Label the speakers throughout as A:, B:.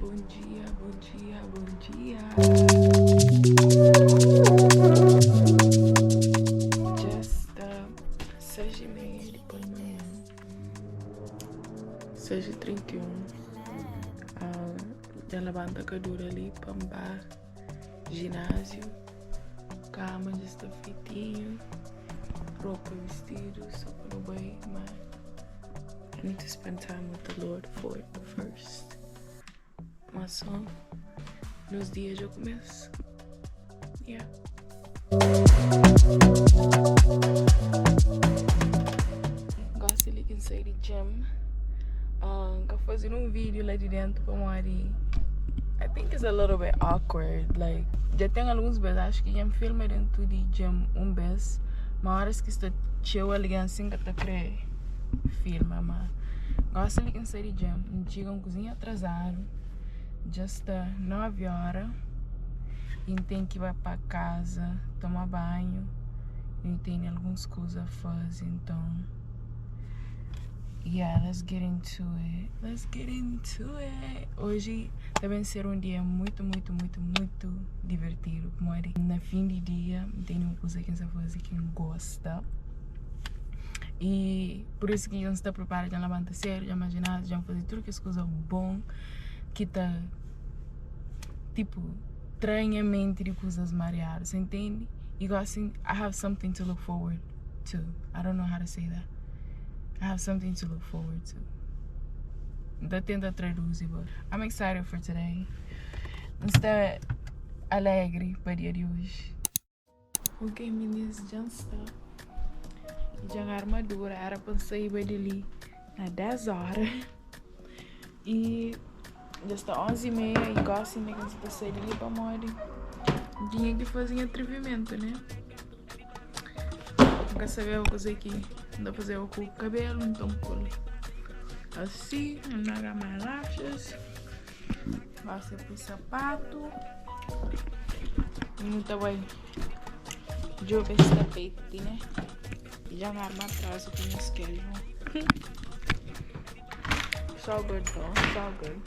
A: Bom dia, bom dia, bom dia. Já está 6h30 depois da manhã. 6h31. Já levanta a cadura ali para o ginásio. Cama já está feitinho. Roupa, vestido, só para o bem, mas I need to spend time with the Lord first. Mas só nos dias eu começo. Yeah. Gosto de que sair de gym. Tô fazendo vídeo lá de dentro para Mari. I think it's a little bit awkward. Like, já tem alguns vezes, acho que já me filmei dentro de gym vez. Mas horas que estou cheio ali assim que eu quero filmar, mas gosto de que sair de gym. Chega um cozinho atrasado. Já está 9 horas. E tem que ir para casa, tomar banho. E tem algumas coisas a fazer, então. Yeah, let's get into it. Let's get into it. Hoje deve ser um dia muito divertido. No fim de dia, tem uma coisa que você fazer que gosta. E por isso que a gente está preparado, já levanta sério, já imaginar, já fazer tudo que as coisas bom que tá tipo estranhamente de coisas mareadas, entende? E assim, I have something to look forward to. I don't know how to say that. I have something to look forward to. Tô tentando traduzir, but I'm excited for today. Estou alegre para o dia de hoje. Ok, meninas, já está. Já a armadura era para sair dali às 10 horas. E já está 11h30 e gosto de que você está saindo dali para morrer. Tinha que fazer atrevimento, né? Nunca sabia o que fazer aqui. Ainda fazer o com o cabelo, então pulo assim, agarrar mais lashes, passa pro sapato e não tá bem de ver esse tapete, né? E já agarrar atrás com o schedule. So good though, so good.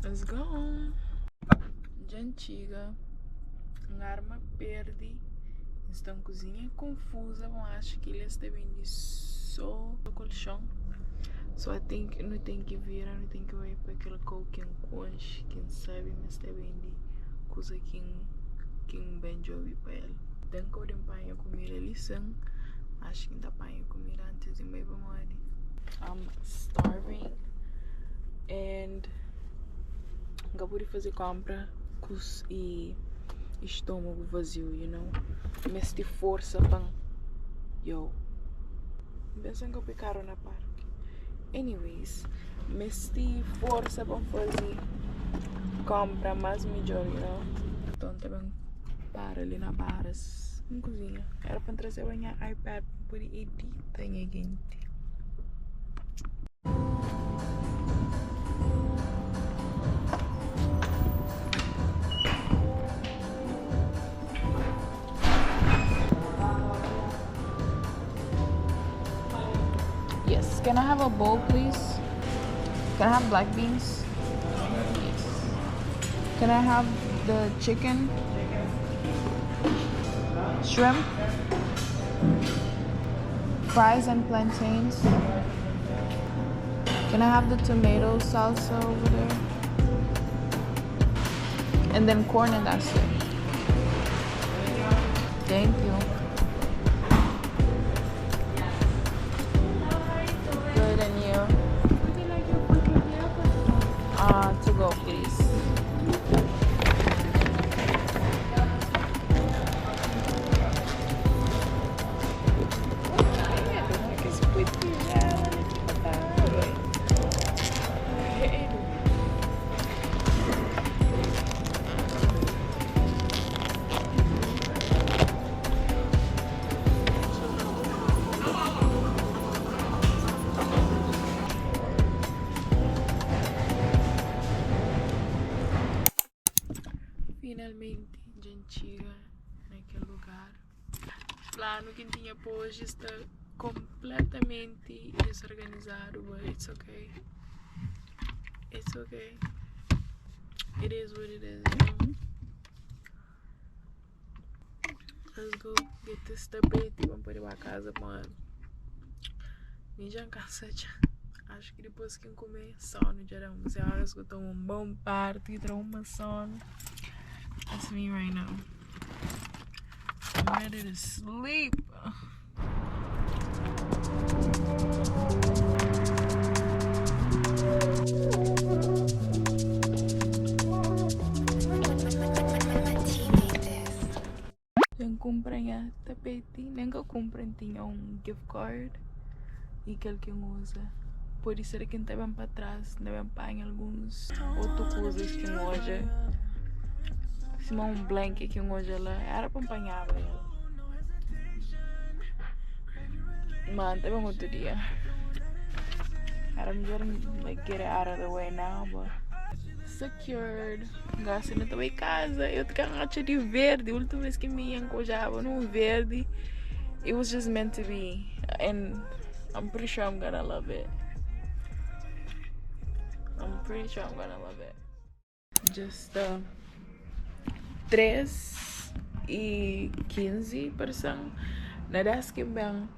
A: Let's go. De antiga, a arma perde. Estão cozinha confusa. Eu acho que eles devem de só no colchão. Só não tem que virar, não tem que ir para aquele quem conche, quem sabe, mas devem de coisa quem bem de ouvir para ele. Tem que eu apanhar comida lição. Acho que ainda apanha comida antes de me morrer. I'm starving and acabou de fazer compra e estômago vazio, you know. Mas de força para pensam que eu picaram na parque. Anyways, mas de força para fazer compra mais melhor, you know. Então também para ali na baras, em cozinha. Era para trazer o minha iPad por editar gente. Yes, can I have a bowl, please? Can I have black beans? Yes. Can I have the chicken? Shrimp? Fries and plantains? Can I have the tomato salsa over there? And then corn and that's it. Thank you. Good, and you? Would you like your poku? To go, please. realmente de antiga naquele lugar. O plano que tinha para hoje está completamente desorganizado, but it's okay. It's okay. It is what it is, you know? Let's go get this tapete. Vamos pôr para casa, mano. Me já cansa já. Acho que depois que eu comer sono, já dá 11 horas que eu tomo um bom parti, troco uma sono. That's me right now. I'm ready to sleep. Eu comprei a tapete, nem que eu comprei tinha gift card e que ele usa. Por isso era que não estavam para trás, não para alguns outras coisas que hoje. Se não blanket que hoje lá, era para apanhar ela. Mano, teve outro dia. I'm getting like get it out of the way now, but secured. Gasta na tua casa. Eu te cangacha de verde. A última vez que me encojava no verde, it was just meant to be, and I'm pretty sure I'm gonna love it. I'm pretty sure I'm gonna love it. Just 3:15 person. Na das que bem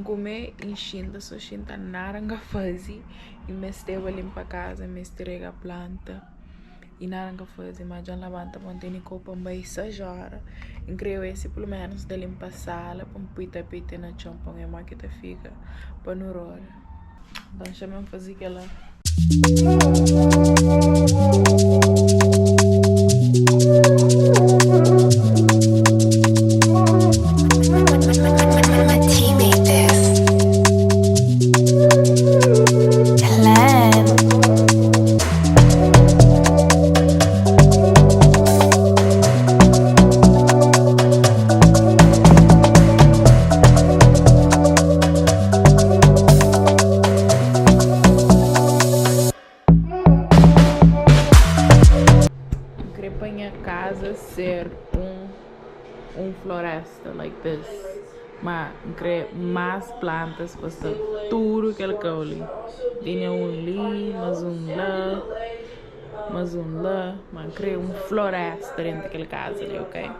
A: comer enchendo, só enchendo nada fazer e me esteve a limpar a casa, me estrega a planta e nada fazer, mas já levanta mantém copa bem sajara. Incrível esse pelo menos de limpar a sala, para pita pita na chão, para a máquina fica para no hora. Então chamam fazer aquela. Casa ser floresta like this, mas querer mais plantas para tudo que ele colhe. Tinha li, mas mas querer floresta dentro daquela casa ali, ok?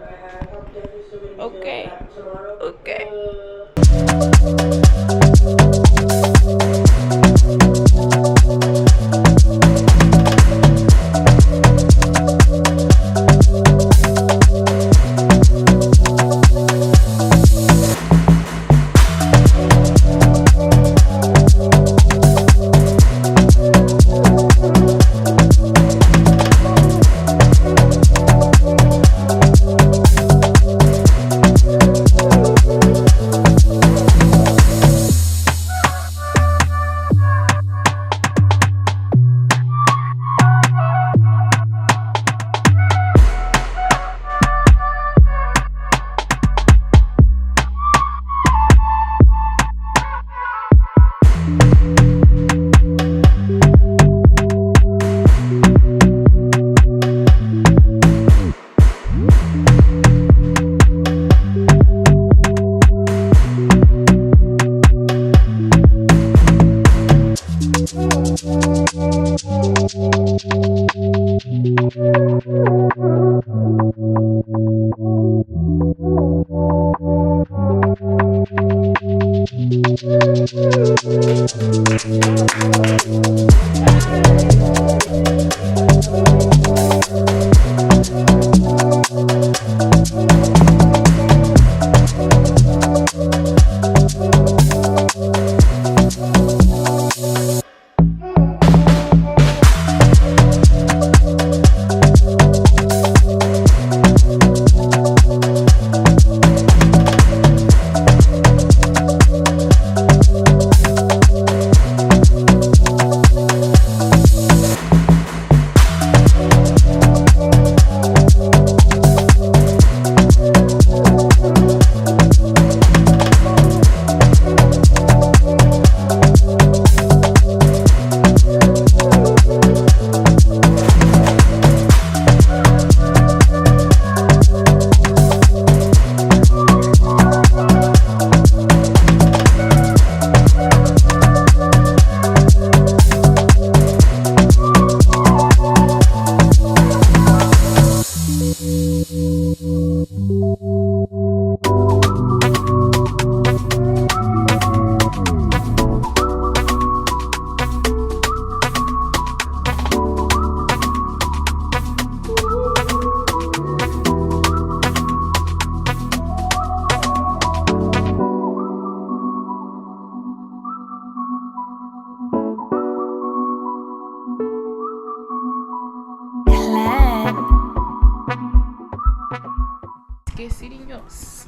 A: skeci de nhos.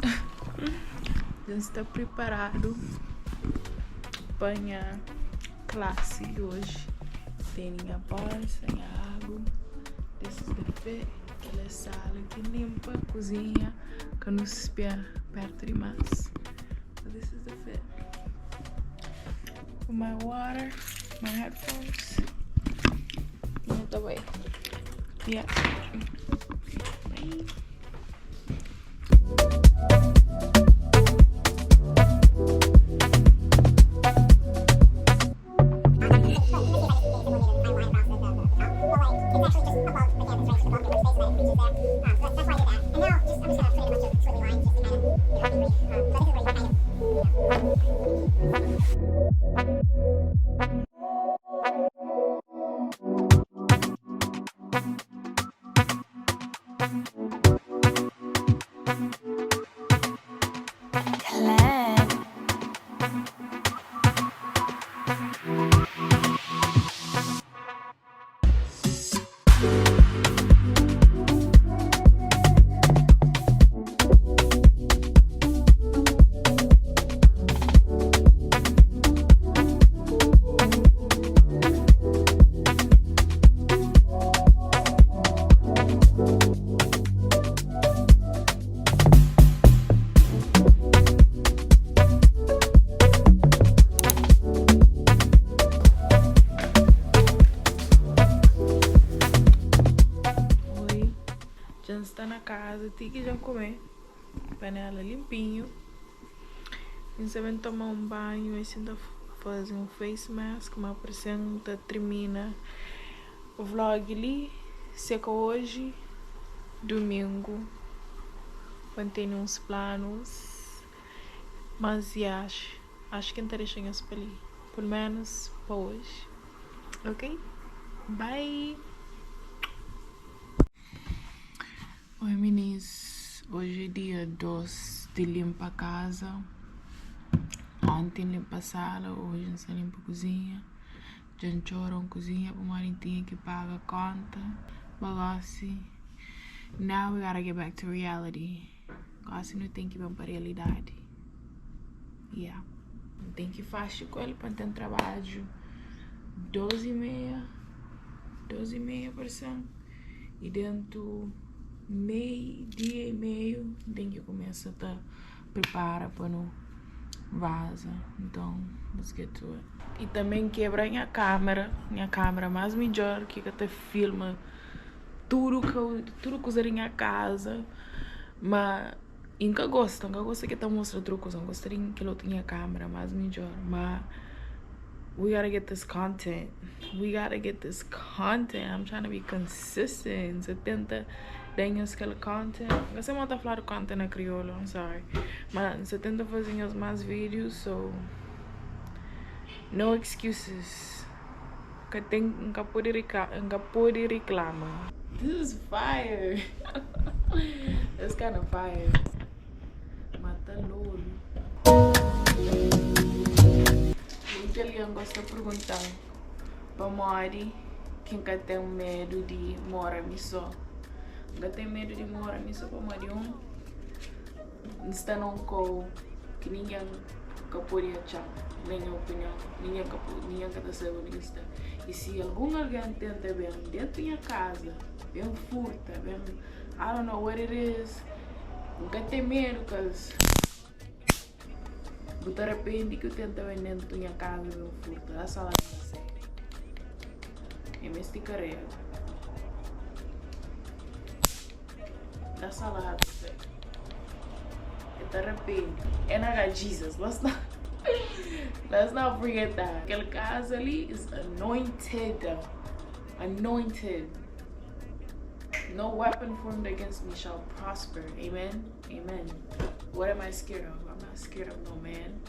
A: Já está preparado para a classe de hoje. Tem a bolsa, a água, desses café, aquela sala que limpa, cozinha, que nos espera perto de mais. So this is the fit. For my water, my headphones, and the way. Yeah. Bye. Está na casa, tem que já comer. Panela limpinho. E você vai tomar um banho e ainda fazer um face mask. Uma apresenta, termina o vlog ali. Seca hoje, domingo. Mantém uns planos. Mas acho que interessante isso para ali. Pelo menos para hoje. Ok? Bye! Oi meninas, hoje é dia 2 de limpar a casa. Ontem limpa a sala, hoje não se limpa a cozinha. Já choram cozinha, para o marido tinha que pagar a conta. Bagasse. Now we gotta get back to reality. Quase não tem que ir para a realidade. Yeah. Tem que fazer com ele para ter trabalho 12h30%. E dentro dia e meio tem que começar a preparar para não vaza. Então, let's get to it. E também quebra minha câmera mais melhor que até filma tudo que usar em casa. Mas nunca gosta que tá mostrando outra coisa. Gostaria que eu tenha câmera mais melhor. Mas we gotta get this content. I'm trying to be consistent. Você tenta ganhar aquele content. Eu sei muito falar content na crioula, I'm sorry. Mas você tenta fazer mais vídeos, so no excuses. Nunca pode reclamar. This is fire. It's kind of fire. Mata lolo. Alguém gosta de perguntar para Mori quem tem medo de morar só. Quem tem medo de morar só para Mori está não com que ninguém pode achar minha opinião, ninguém está sabendo isso. E se alguém tenta bem dentro da casa, bem furta, bem I don't know what it is, nunca tem medo, cause eu te arrependo que eu tento ver dentro da minha casa bem furta, da sala de você. E me esticarei. Da sala de você. Eu te arrependo. É na Jesus, let's not forget that. Aquela casa ali is anointed. No weapon formed against me shall prosper. Amen. Amen. What am I scared of? I'm not scared of no man.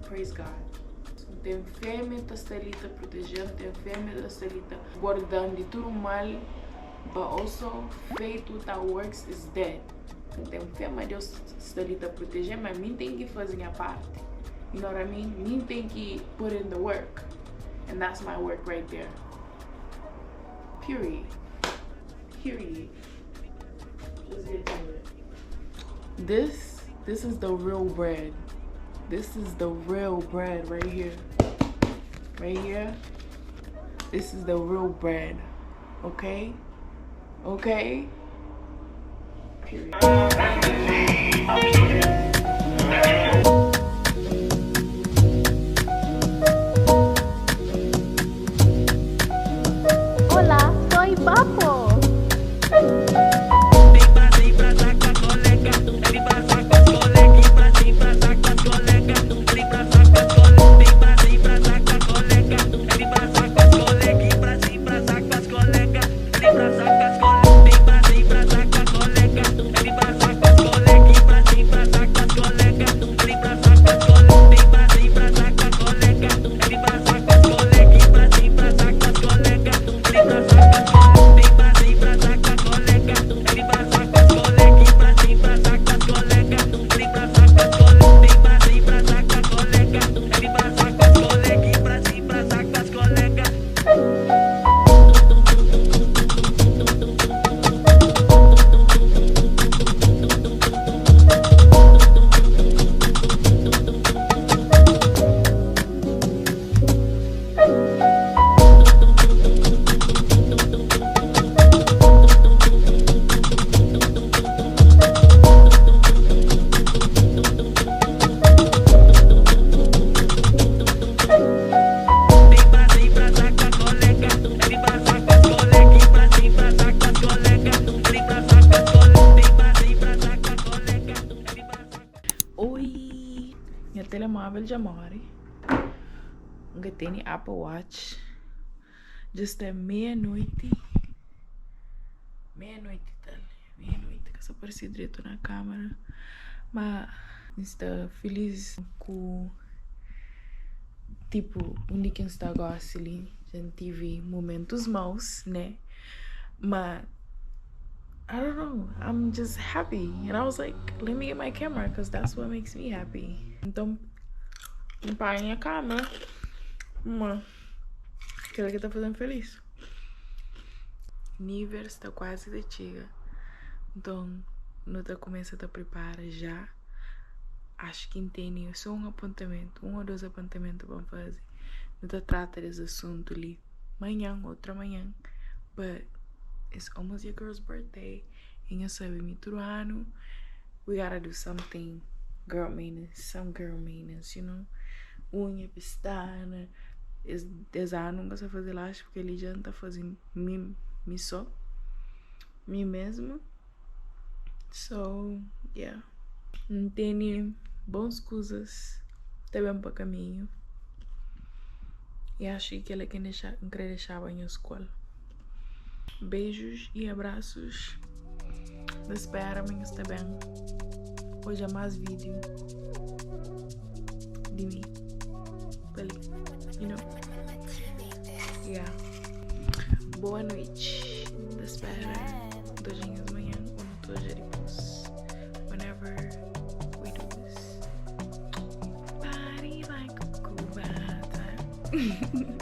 A: Praise God. Tem fé, me está ali protegendo. Tem fé, me está ali guardando de tudo mal. But also, faith without works is dead. Tem fé, mas Deus está ali proteger. Mas mim tem que fazer a parte. You know what I mean? Mim tem que put in the work. And that's my work right there. Period. Let's get to it. This is the real bread. This is the real bread right here. Right here. This is the real bread. Okay? Okay? Period.
B: Hola, soy Papo.
A: Oi, meu telemóvel já mora. Eu tenho Apple Watch. Já está meia-noite. Meia-noite, tal. Meia-noite, que eu só apareci direto na câmera. Mas estou feliz com, tipo, onde que está gosta ali. Já tive momentos maus, né? Mas I don't know, I'm just happy. And I was like, let me get my camera, because that's what makes me happy. Então, limpar a câmera. Aquela que tá fazendo feliz. Nível está quase de chega. Então, não tá começando a preparar já. Acho que entende só um apontamento, um ou dois apontamentos vamos fazer. Não tá trata desse assunto ali. Manhã, outra manhã. But it's almost your girl's birthday. And you sabe me through ano. We gotta do something girl maintenance, some girl maintenance, you know. Unha, pestana. Esse ano nunca sei fazer laço porque ele já não tá fazendo mim só. Mim mesmo. So, yeah. Não tem bons coisas. Tá bem para caminho. E acho que ela quer deixar em escola. Beijos e abraços. Espera, amanhã está bem. Hoje é mais vídeo de mim. Ali, you know? Yeah. Boa noite. Espera. Dojinhas amanhã ou no toja depois. Whenever we do this. Party like a cool bad time.